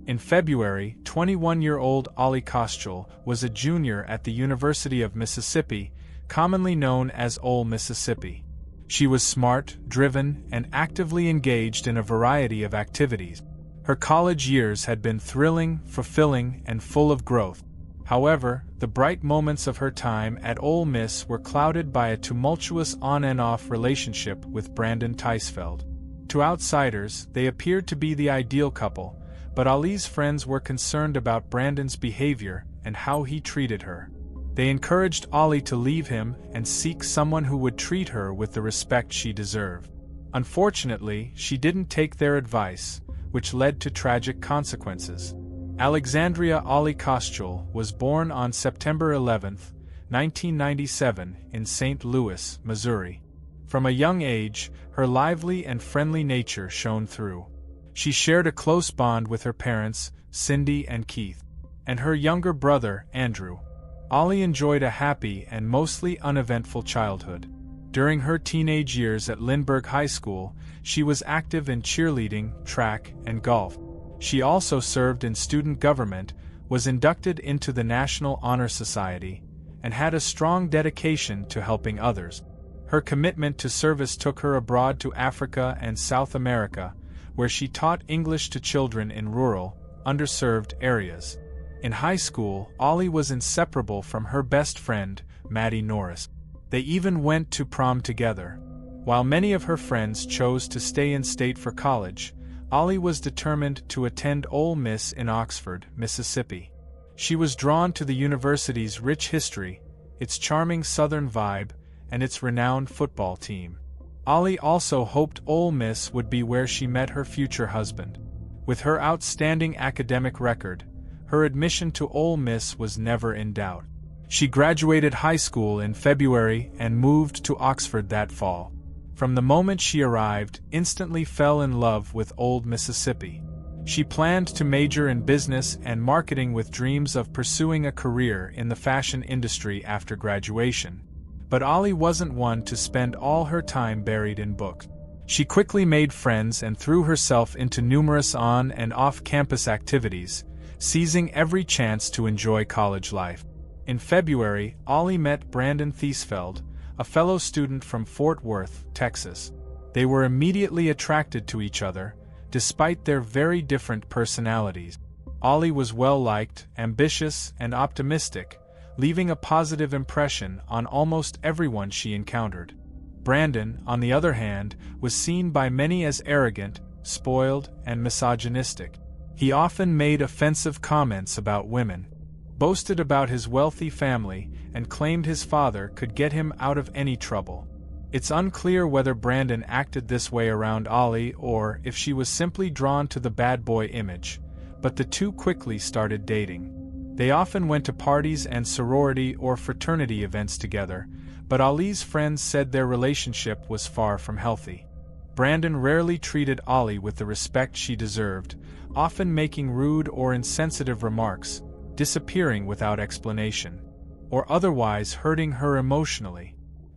In February, 21-year-old Ollie Koschel was a junior at the University of Mississippi, commonly known as Ole Mississippi. She was smart, driven, and actively engaged in a variety of activities. Her college years had been thrilling, fulfilling, and full of growth. However, the bright moments of her time at Ole Miss were clouded by a tumultuous on-and-off relationship with Brandon Teisfeld. To outsiders, they appeared to be the ideal couple, but Ollie's friends were concerned about Brandon's behavior and how he treated her. They encouraged Ollie to leave him and seek someone who would treat her with the respect she deserved. Unfortunately, she didn't take their advice, which led to tragic consequences. Alexandria Ollie Koschel was born on September 11, 1997, in St. Louis, Missouri. From a young age, her lively and friendly nature shone through. She shared a close bond with her parents, Cindy and Keith, and her younger brother, Andrew. Ollie enjoyed a happy and mostly uneventful childhood. During her teenage years at Lindbergh High School, she was active in cheerleading, track, and golf. She also served in student government, was inducted into the National Honor Society, and had a strong dedication to helping others. Her commitment to service took her abroad to Africa and South America, where she taught English to children in rural, underserved areas. In high school, Ollie was inseparable from her best friend, Maddie Norris. They even went to prom together. While many of her friends chose to stay in state for college, Ollie was determined to attend Ole Miss in Oxford, Mississippi. She was drawn to the university's rich history, its charming Southern vibe, and its renowned football team. Ollie also hoped Ole Miss would be where she met her future husband. With her outstanding academic record, her admission to Ole Miss was never in doubt. She graduated high school in February and moved to Oxford that fall. From the moment she arrived, instantly fell in love with Old Mississippi. She planned to major in business and marketing with dreams of pursuing a career in the fashion industry after graduation. But Ollie wasn't one to spend all her time buried in books. She quickly made friends and threw herself into numerous on- and off-campus activities, seizing every chance to enjoy college life. In February, Ollie met Brandon Teisfeld, a fellow student from Fort Worth, Texas. They were immediately attracted to each other, despite their very different personalities. Ollie was well-liked, ambitious, and optimistic, leaving a positive impression on almost everyone she encountered. Brandon, on the other hand, was seen by many as arrogant, spoiled, and misogynistic. He often made offensive comments about women, boasted about his wealthy family, and claimed his father could get him out of any trouble. It's unclear whether Brandon acted this way around Ollie or if she was simply drawn to the bad boy image, but the two quickly started dating. They often went to parties and sorority or fraternity events together, but Ollie's friends said their relationship was far from healthy. Brandon rarely treated Ollie with the respect she deserved, often making rude or insensitive remarks, disappearing without explanation, or otherwise hurting her emotionally.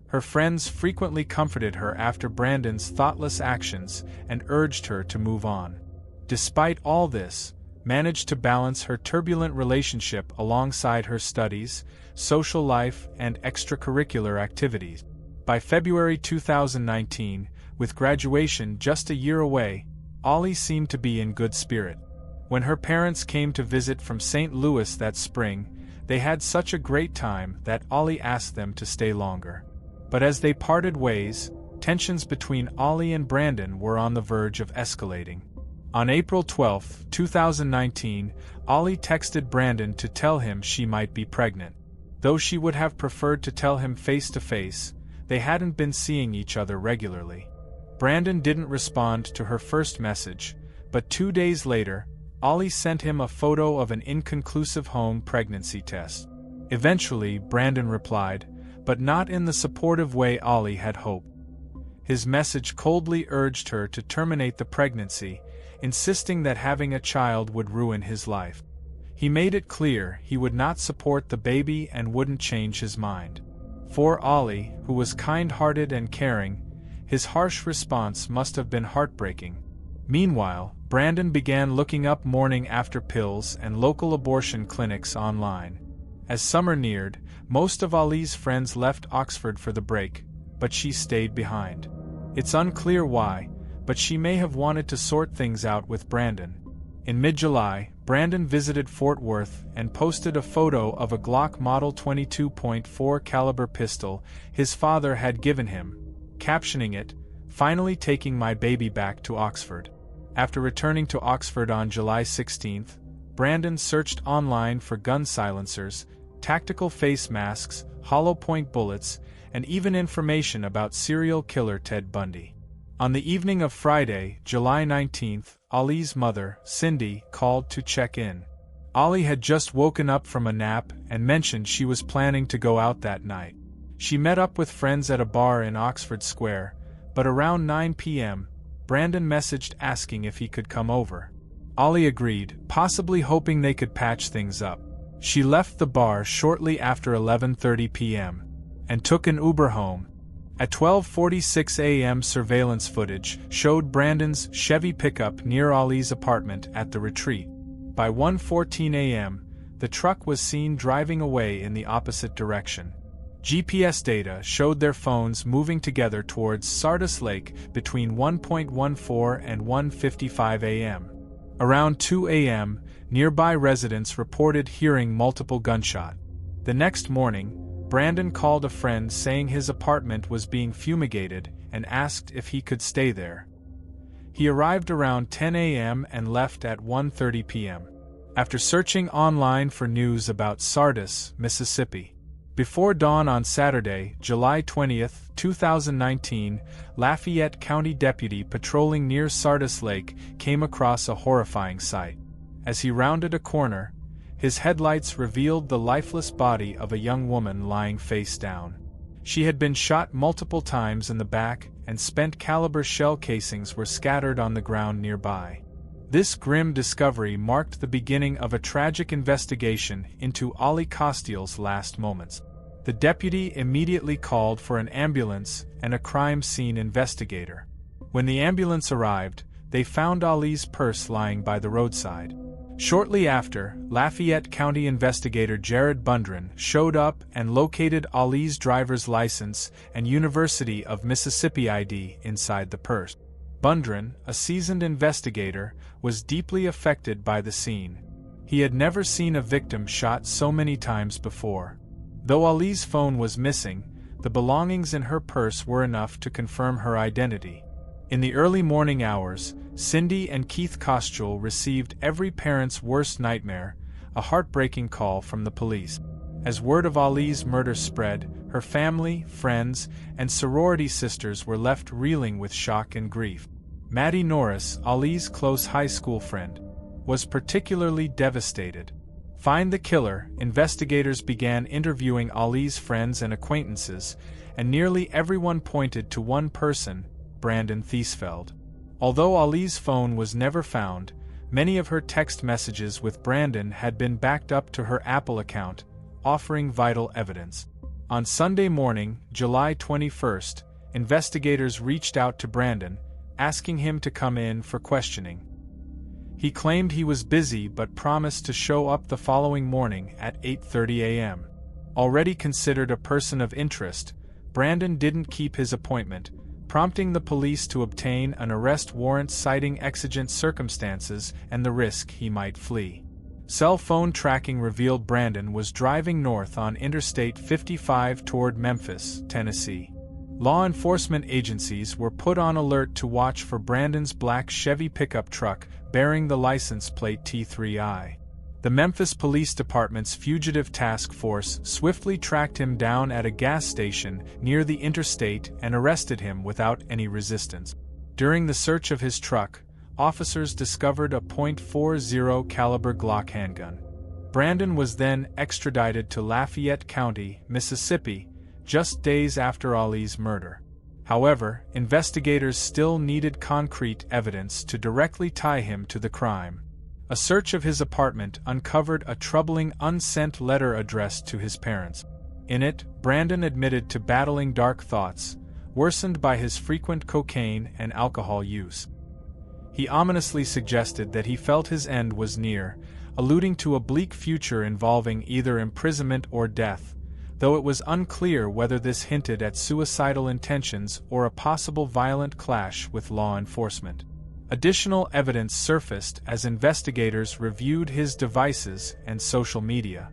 Her friends frequently comforted her after Brandon's thoughtless actions and urged her to move on. Despite all this, managed to balance her turbulent relationship alongside her studies, social life, and extracurricular activities. By February 2019, with graduation just a year away, Ollie seemed to be in good spirit. When her parents came to visit from St. Louis that spring, they had such a great time that Ollie asked them to stay longer. But as they parted ways, tensions between Ollie and Brandon were on the verge of escalating. On April 12, 2019, Ollie texted Brandon to tell him she might be pregnant. Though she would have preferred to tell him face-to-face, they hadn't been seeing each other regularly. Brandon didn't respond to her first message, but 2 days later, Ollie sent him a photo of an inconclusive home pregnancy test. Eventually, Brandon replied, but not in the supportive way Ollie had hoped. His message coldly urged her to terminate the pregnancy, insisting that having a child would ruin his life. He made it clear he would not support the baby and wouldn't change his mind. For Ollie, who was kind-hearted and caring, his harsh response must have been heartbreaking. Meanwhile, Brandon began looking up morning-after pills and local abortion clinics online. As summer neared, most of Ali's friends left Oxford for the break, but she stayed behind. It's unclear why, but she may have wanted to sort things out with Brandon. In mid-July, Brandon visited Fort Worth and posted a photo of a Glock Model 22.4 caliber pistol his father had given him, captioning it, "Finally taking my baby back to Oxford." After returning to Oxford on July 16, Brandon searched online for gun silencers, tactical face masks, hollow-point bullets, and even information about serial killer Ted Bundy. On the evening of Friday, July 19, Ali's mother, Cindy, called to check in. Ali had just woken up from a nap and mentioned she was planning to go out that night. She met up with friends at a bar in Oxford Square, but around 9 p.m., Brandon messaged asking if he could come over. Ali agreed, possibly hoping they could patch things up. She left the bar shortly after 11:30 p.m. and took an Uber home. At 12:46 a.m. surveillance footage showed Brandon's Chevy pickup near Ali's apartment at the retreat. By 1:14 a.m., the truck was seen driving away in the opposite direction. GPS data showed their phones moving together towards Sardis Lake between 1:14 and 1:55 a.m. Around 2 a.m., nearby residents reported hearing multiple gunshots. The next morning, Brandon called a friend saying his apartment was being fumigated and asked if he could stay there. He arrived around 10 a.m. and left at 1:30 p.m. After searching online for news about Sardis, Mississippi. Before dawn on Saturday, July 20, 2019, Lafayette County deputy patrolling near Sardis Lake came across a horrifying sight. As he rounded a corner, his headlights revealed the lifeless body of a young woman lying face down. She had been shot multiple times in the back, and spent-caliber shell casings were scattered on the ground nearby. This grim discovery marked the beginning of a tragic investigation into Ali Costiel's last moments. The deputy immediately called for an ambulance and a crime scene investigator. When the ambulance arrived, they found Ali's purse lying by the roadside. Shortly after, Lafayette County investigator Jared Bundren showed up and located Ali's driver's license and University of Mississippi ID inside the purse. Bundren, a seasoned investigator, was deeply affected by the scene. He had never seen a victim shot so many times before. Though Ali's phone was missing, the belongings in her purse were enough to confirm her identity. In the early morning hours, Cindy and Keith Kostiel received every parent's worst nightmare, a heartbreaking call from the police. As word of Ali's murder spread, her family, friends, and sorority sisters were left reeling with shock and grief. Maddie Norris, Ali's close high school friend, was particularly devastated. Find the killer, investigators began interviewing Ali's friends and acquaintances, and nearly everyone pointed to one person, Brandon Thiesfeld. Although Ali's phone was never found, many of her text messages with Brandon had been backed up to her Apple account, offering vital evidence. On Sunday morning, July 21st, investigators reached out to Brandon, asking him to come in for questioning. He claimed he was busy but promised to show up the following morning at 8:30 a.m. Already considered a person of interest, Brandon didn't keep his appointment, prompting the police to obtain an arrest warrant citing exigent circumstances and the risk he might flee. Cell phone tracking revealed Brandon was driving north on Interstate 55 toward Memphis, Tennessee. Law enforcement agencies were put on alert to watch for Brandon's black Chevy pickup truck bearing the license plate T3I. The Memphis Police Department's Fugitive Task Force swiftly tracked him down at a gas station near the interstate and arrested him without any resistance. During the search of his truck, officers discovered a .40 caliber Glock handgun. Brandon was then extradited to Lafayette County, Mississippi, just days after Ali's murder. However, investigators still needed concrete evidence to directly tie him to the crime. A search of his apartment uncovered a troubling unsent letter addressed to his parents. In it, Brandon admitted to battling dark thoughts, worsened by his frequent cocaine and alcohol use. He ominously suggested that he felt his end was near, alluding to a bleak future involving either imprisonment or death, though it was unclear whether this hinted at suicidal intentions or a possible violent clash with law enforcement. Additional evidence surfaced as investigators reviewed his devices and social media.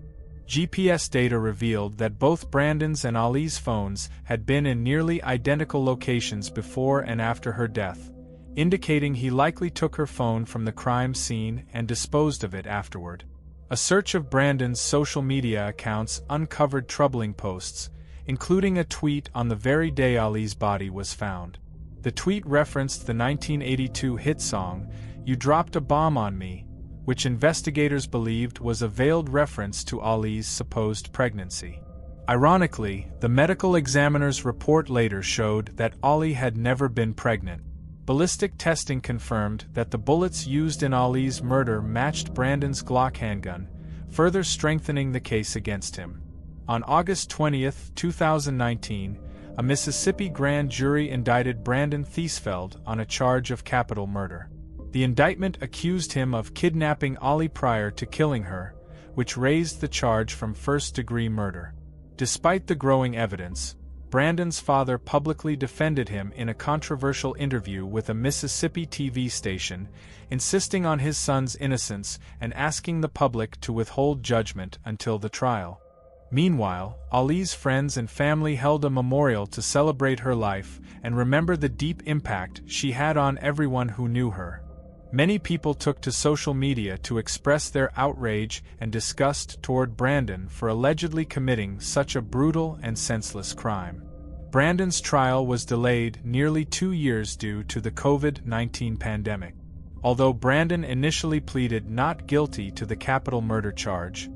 GPS data revealed that both Brandon's and Ali's phones had been in nearly identical locations before and after her death, indicating he likely took her phone from the crime scene and disposed of it afterward. A search of Brandon's social media accounts uncovered troubling posts, including a tweet on the very day Ali's body was found. The tweet referenced the 1982 hit song, "You Dropped a Bomb on Me," which investigators believed was a veiled reference to Ali's supposed pregnancy. Ironically, the medical examiner's report later showed that Ali had never been pregnant. Ballistic testing confirmed that the bullets used in Ali's murder matched Brandon's Glock handgun, further strengthening the case against him. On August 20, 2019, a Mississippi grand jury indicted Brandon Thiesfeld on a charge of capital murder. The indictment accused him of kidnapping Ali prior to killing her, which raised the charge from first-degree murder. Despite the growing evidence, Brandon's father publicly defended him in a controversial interview with a Mississippi TV station, insisting on his son's innocence and asking the public to withhold judgment until the trial. Meanwhile, Ali's friends and family held a memorial to celebrate her life and remember the deep impact she had on everyone who knew her. Many people took to social media to express their outrage and disgust toward Brandon for allegedly committing such a brutal and senseless crime. Brandon's trial was delayed nearly 2 years due to the COVID-19 pandemic. Although Brandon initially pleaded not guilty to the capital murder charge,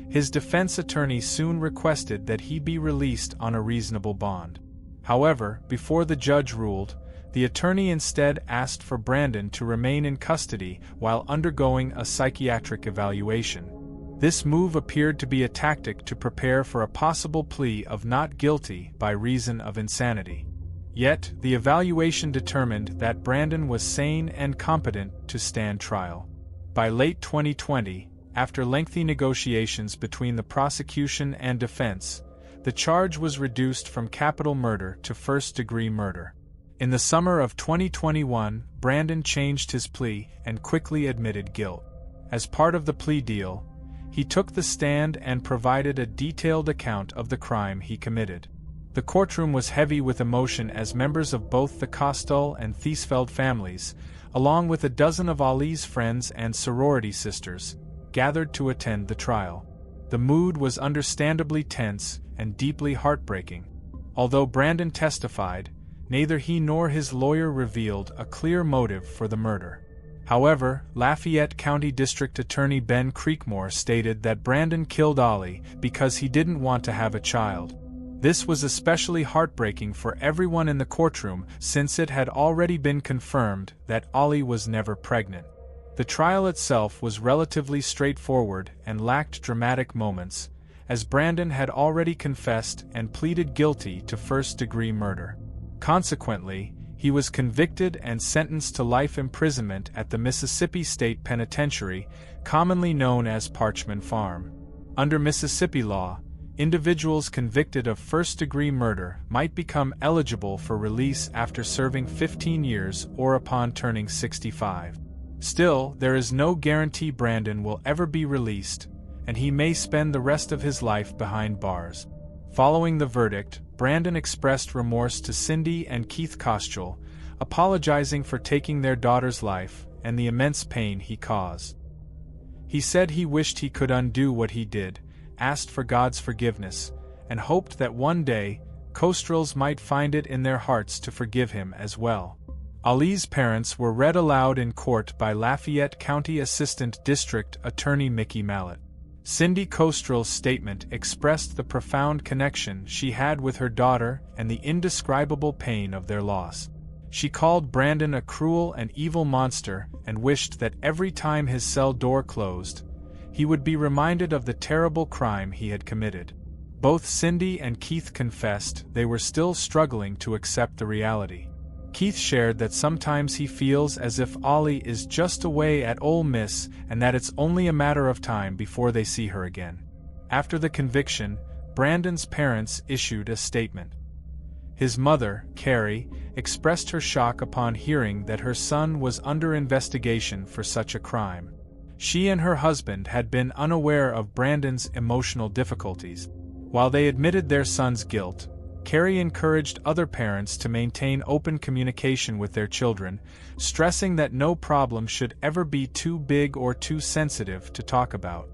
his defense attorney soon requested that he be released on a reasonable bond. However, before the judge ruled, the attorney instead asked for Brandon to remain in custody while undergoing a psychiatric evaluation. This move appeared to be a tactic to prepare for a possible plea of not guilty by reason of insanity. Yet, the evaluation determined that Brandon was sane and competent to stand trial. By late 2020, after lengthy negotiations between the prosecution and defense, the charge was reduced from capital murder to first-degree murder. In the summer of 2021, Brandon changed his plea and quickly admitted guilt. As part of the plea deal, he took the stand and provided a detailed account of the crime he committed. The courtroom was heavy with emotion as members of both the Kostal and Thiesfeld families, along with a dozen of Ali's friends and sorority sisters, gathered to attend the trial. The mood was understandably tense and deeply heartbreaking. Although Brandon testified, neither he nor his lawyer revealed a clear motive for the murder. However, Lafayette County District Attorney Ben Creekmore stated that Brandon killed Ali because he didn't want to have a child. This was especially heartbreaking for everyone in the courtroom since it had already been confirmed that Ali was never pregnant. The trial itself was relatively straightforward and lacked dramatic moments, as Brandon had already confessed and pleaded guilty to first-degree murder. Consequently, he was convicted and sentenced to life imprisonment at the Mississippi State Penitentiary, commonly known as Parchman Farm. Under Mississippi law, individuals convicted of first-degree murder might become eligible for release after serving 15 years or upon turning 65. Still, there is no guarantee Brandon will ever be released, and he may spend the rest of his life behind bars. Following the verdict, Brandon expressed remorse to Cindy and Keith Koschel, apologizing for taking their daughter's life and the immense pain he caused. He said he wished he could undo what he did, asked for God's forgiveness, and hoped that one day, Kostrels might find it in their hearts to forgive him as well. Ali's parents were read aloud in court by Lafayette County Assistant District Attorney Mickey Mallet. Cindy Kostrel's statement expressed the profound connection she had with her daughter and the indescribable pain of their loss. She called Brandon a cruel and evil monster and wished that every time his cell door closed, he would be reminded of the terrible crime he had committed. Both Cindy and Keith confessed they were still struggling to accept the reality. Keith shared that sometimes he feels as if Ollie is just away at Ole Miss and that it's only a matter of time before they see her again. After the conviction, Brandon's parents issued a statement. His mother, Carrie, expressed her shock upon hearing that her son was under investigation for such a crime. She and her husband had been unaware of Brandon's emotional difficulties. While they admitted their son's guilt, Carrie encouraged other parents to maintain open communication with their children, stressing that no problem should ever be too big or too sensitive to talk about.